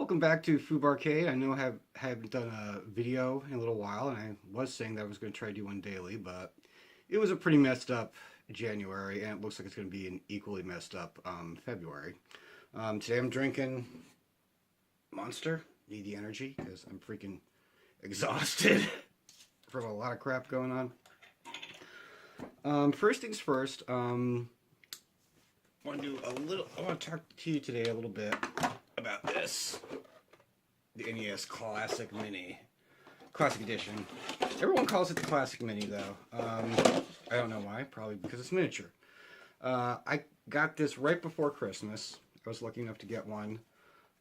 welcome back to FUBARCADE. I know I haven't done a video in a little while, and I was saying that I was going to try to do one daily, but it was a pretty messed up January, and it looks like it's going to be an equally messed up February. Today I'm drinking Monster. Need the energy because I'm freaking exhausted from a lot of crap going on. First things first, I want to talk to you today a little bit about this. The NES Classic Mini. Classic Edition. Everyone calls it the Classic Mini, though. I don't know why. Probably because it's miniature. I got this right before Christmas. I was lucky enough to get one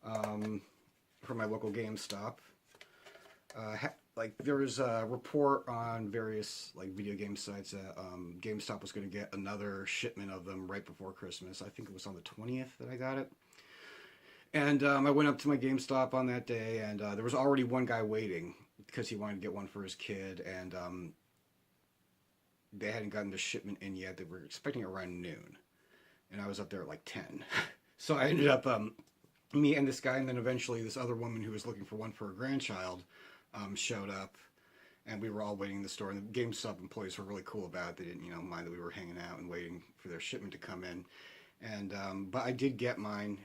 from my local GameStop. There was a report on various video game sites that GameStop was going to get another shipment of them right before Christmas. I think it was on the 20th that I got it. And I went up to my GameStop on that day, and there was already one guy waiting because he wanted to get one for his kid, and they hadn't gotten the shipment in yet. They were expecting it around noon, and I was up there at like 10. So I ended up, me and this guy, and then eventually this other woman who was looking for one for her grandchild showed up, and we were all waiting in the store, and the GameStop employees were really cool about it. They didn't, mind that we were hanging out and waiting for their shipment to come in. And but I did get mine.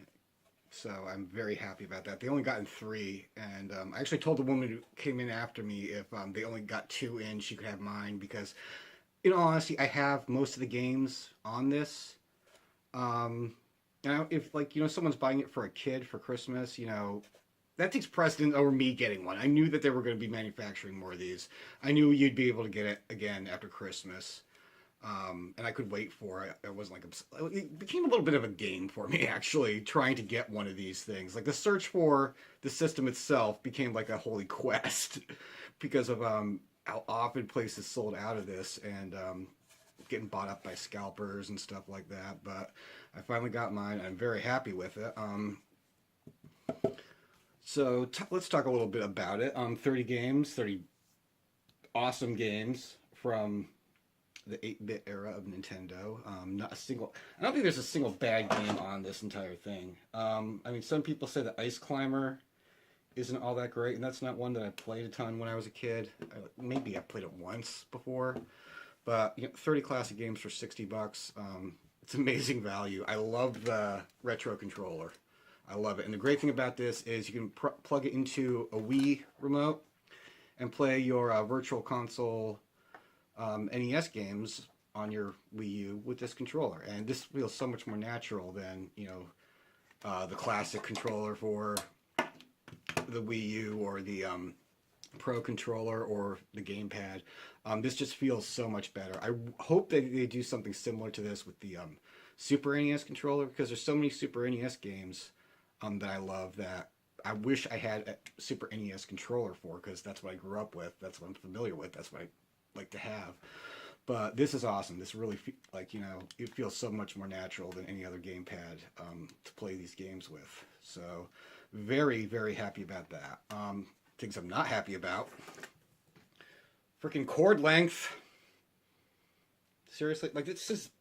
So I'm very happy about that. They only got in 3, and I actually told the woman who came in after me if they only got 2 in, she could have mine, because in all honesty, I have most of the games on this. And if someone's buying it for a kid for Christmas, that takes precedent over me getting one. I knew that they were going to be manufacturing more of these. I knew you'd be able to get it again after Christmas. And I could wait for it. It wasn't it became a little bit of a game for me, actually, trying to get one of these things. Like the search for the system itself became like a holy quest because of how often places sold out of this and getting bought up by scalpers and stuff like that. But I finally got mine, and I'm very happy with it. So let's talk a little bit about it. 30 games, 30 awesome games from the 8-bit era of Nintendo. Not a single. I don't think there's a single bad game on this entire thing. Some people say the Ice Climber isn't all that great, and that's not one that I played a ton when I was a kid. Maybe I played it once before, but 30 classic games for $60. It's amazing value. I love the retro controller. I love it, and the great thing about this is you can plug it into a Wii remote and play your Virtual Console NES games on your Wii U with this controller, and this feels so much more natural than the classic controller for the Wii U or the Pro controller or the gamepad. This just feels so much better. I hope that they do something similar to this with the Super NES controller, because there's so many Super NES games that I love that I wish I had a Super NES controller for, because that's what I grew up with, that's what I'm familiar with, that's what I like to have. But this is awesome. This really it feels so much more natural than any other gamepad to play these games with. So very, very happy about that. Things I'm not happy about: freaking cord length. Seriously, this is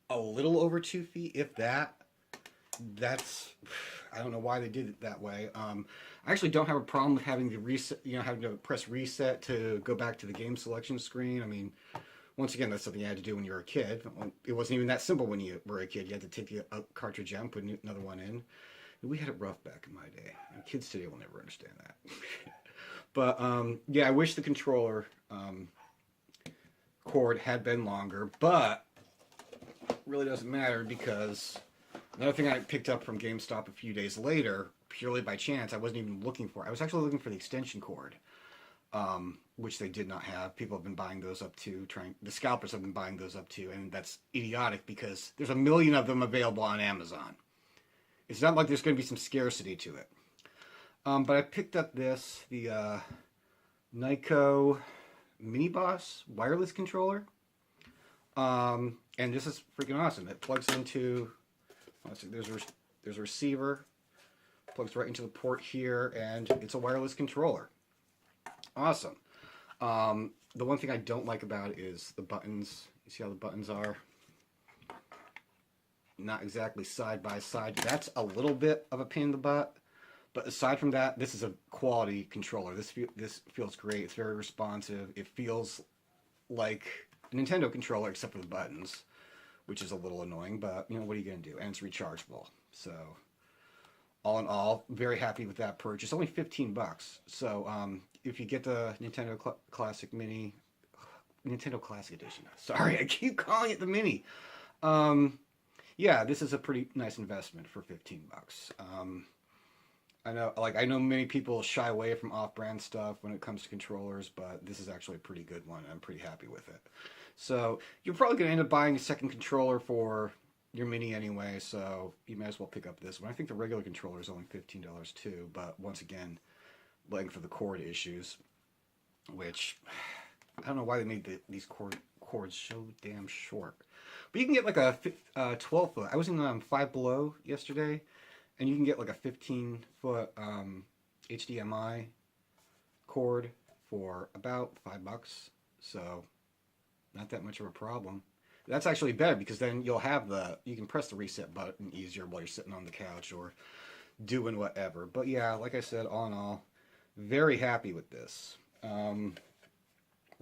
a little over 2 feet, if that. I don't know why they did it that way. I actually don't have a problem with having the reset, having to press reset to go back to the game selection screen. Once again, that's something you had to do when you were a kid. It wasn't even that simple when you were a kid. You had to take the cartridge out and put another one in. We had it rough back in my day. And kids today will never understand that. But yeah, I wish the controller cord had been longer, but it really doesn't matter, because another thing I picked up from GameStop a few days later, purely by chance, I wasn't even looking for. I was actually looking for the extension cord, which they did not have. People have been buying those up too. The scalpers have been buying those up too, and that's idiotic because there's a million of them available on Amazon. It's not like there's going to be some scarcity to it. But I picked up the Nyko Mini Boss wireless controller, and this is freaking awesome. It plugs into. There's a receiver, plugs right into the port here, and it's a wireless controller. Awesome. The one thing I don't like about it is the buttons. You see how the buttons are? Not exactly side by side. That's a little bit of a pain in the butt, But aside from that, this is a quality controller. This feels great. It's very responsive. It feels like a Nintendo controller except for the buttons, which is a little annoying. But you know, what are you gonna do? And it's rechargeable. So all in all, very happy with that purchase. Only 15 bucks. So if you get the Nintendo Classic Mini, Nintendo Classic Edition. Sorry, I keep calling it the Mini. Yeah, this is a pretty nice investment for 15 bucks. I know many people shy away from off-brand stuff when it comes to controllers, but this is actually a pretty good one. I'm pretty happy with it. So you're probably going to end up buying a second controller for your Mini anyway, so you may as well pick up this one. I think the regular controller is only $15 too, but once again, length of the cord issues, which I don't know why they made these cords so damn short. But you can get like a 12-foot. I was in Five Below yesterday, and you can get like a 15-foot HDMI cord for about $5. So not that much of a problem. That's actually better because then you can press the reset button easier while you're sitting on the couch or doing whatever. But yeah, like I said, all in all, very happy with this. I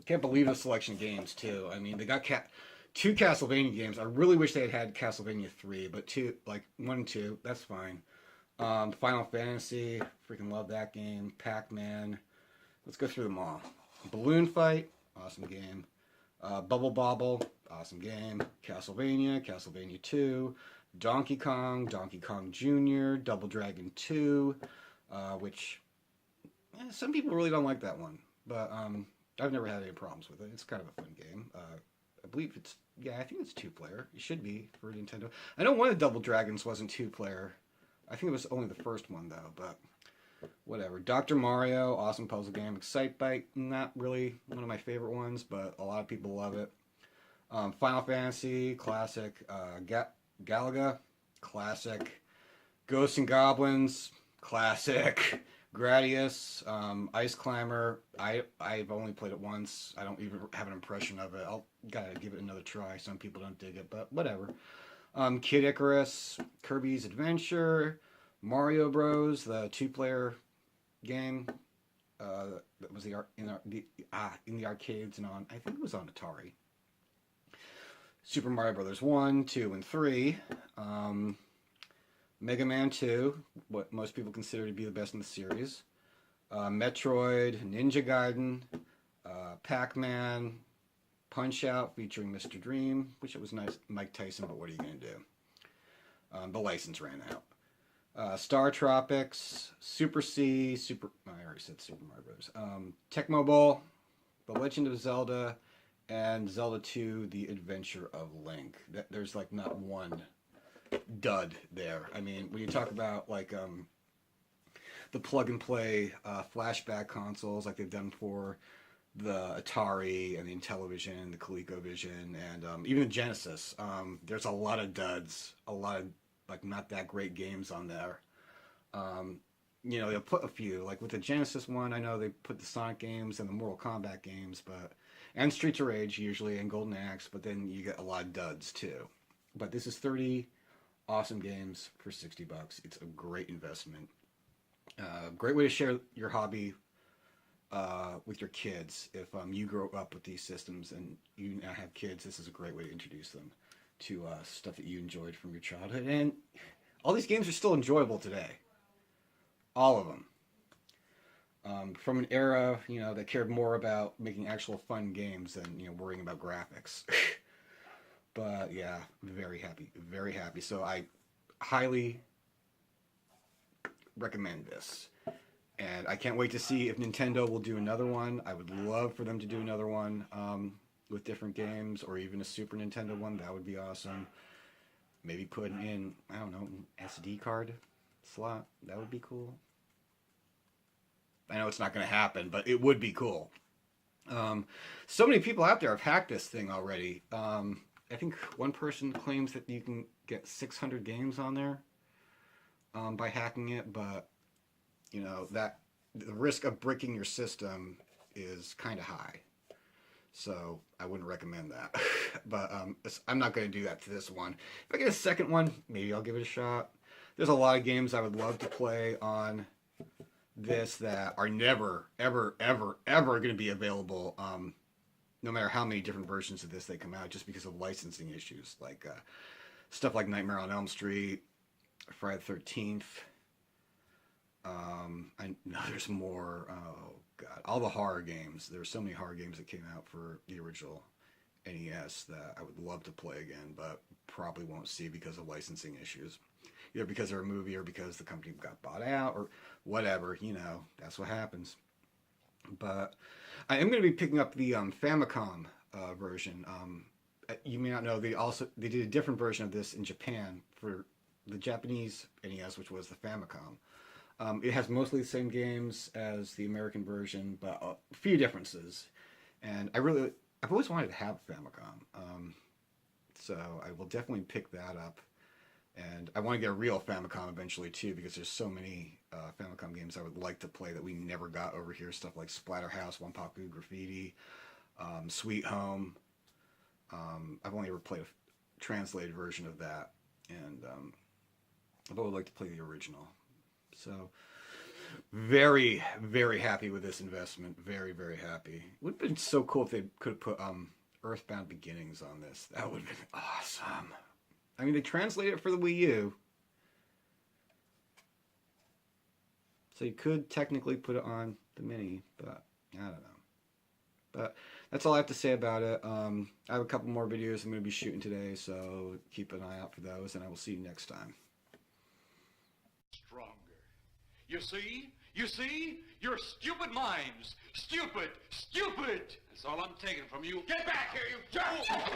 can't believe the selection of games too. I mean, they got two Castlevania games. I really wish they had Castlevania 3, but 1 and 2, that's fine. Final Fantasy, freaking love that game. Pac-Man. Let's go through them all. Balloon Fight, awesome game. Bubble Bobble, awesome game. Castlevania 2. Donkey Kong Jr., Double Dragon 2, which some people really don't like that one, but I've never had any problems with it. It's kind of a fun game. I believe I think it's 2-player. It should be for Nintendo. I know one of the Double Dragons wasn't 2-player. I think it was only the first one though, but whatever. Dr. Mario, awesome puzzle game. Excitebike, not really one of my favorite ones, but a lot of people love it. Final Fantasy, classic. Galaga, classic. Ghosts and Goblins, classic. Gradius, Ice Climber. I've only played it once. I don't even have an impression of it. I'll gotta give it another try. Some people don't dig it, but whatever. Kid Icarus, Kirby's Adventure, Mario Bros, the 2-player game that was in the arcades and on. I think it was on Atari. Super Mario Brothers 1, 2, and 3. Mega Man 2, what most people consider to be the best in the series. Metroid, Ninja Gaiden, Pac-Man, Punch-Out featuring Mr. Dream, which it was nice, Mike Tyson, but what are you going to do? The license ran out. Star Tropics, Super C, I already said Super Mario Bros. Tecmo Bowl, The Legend of Zelda, and Zelda 2, The Adventure of Link. There's like not one dud there. I mean, when you talk about like the plug and play flashback consoles like they've done for the Atari and the Intellivision, the ColecoVision, and even the Genesis, there's a lot of duds, a lot of like not that great games on there. They'll put a few, like with the Genesis one, I know they put the Sonic games and the Mortal Kombat games, and Streets of Rage usually, and Golden Axe, but then you get a lot of duds too. But this is 30 awesome games for $60. It's a great investment. Great way to share your hobby with your kids. If you grow up with these systems and you now have kids, this is a great way to introduce them to stuff that you enjoyed from your childhood. And all these games are still enjoyable today. All of them. From an era, that cared more about making actual fun games than, worrying about graphics. But yeah, very happy, very happy. So I highly recommend this. And I can't wait to see if Nintendo will do another one. I would love for them to do another one with different games, or even a Super Nintendo one. That would be awesome. Maybe put in, I don't know, an SD card slot. That would be cool. I know it's not going to happen, but it would be cool. So many people out there have hacked this thing already. I think one person claims that you can get 600 games on there by hacking it, but that the risk of breaking your system is kind of high. So I wouldn't recommend that. But I'm not going to do that to this one. If I get a second one, maybe I'll give it a shot. There's a lot of games I would love to play on this that are never, ever, ever, ever going to be available, no matter how many different versions of this they come out, just because of licensing issues, like stuff like Nightmare on Elm Street, Friday the 13th. I know there's more. Oh God, all the horror games. There's so many horror games that came out for the original NES that I would love to play again, but probably won't see because of licensing issues. Either because they're a movie or because the company got bought out or whatever. You know, that's what happens. But I am going to be picking up the Famicom version. You may not know they did a different version of this in Japan for the Japanese NES, which was the Famicom. It has mostly the same games as the American version, but a few differences. And I've always wanted to have a Famicom, so I will definitely pick that up. And I want to get a real Famicom eventually too, because there's so many Famicom games I would like to play that we never got over here. Stuff like Splatterhouse, Wanpaku Graffiti, Sweet Home. I've only ever played a translated version of that, and I've always liked to play the original. So, very, very happy with this investment. Very, very happy. It would have been so cool if they could have put Earthbound Beginnings on this. That would have been awesome. I mean, they translated it for the Wii U, so you could technically put it on the Mini, but I don't know. But that's all I have to say about it. I have a couple more videos I'm going to be shooting today, so keep an eye out for those, and I will see you next time. Stronger. You see? You see? Your stupid minds. Stupid! Stupid! That's all I'm taking from you. Get back here, you jerk!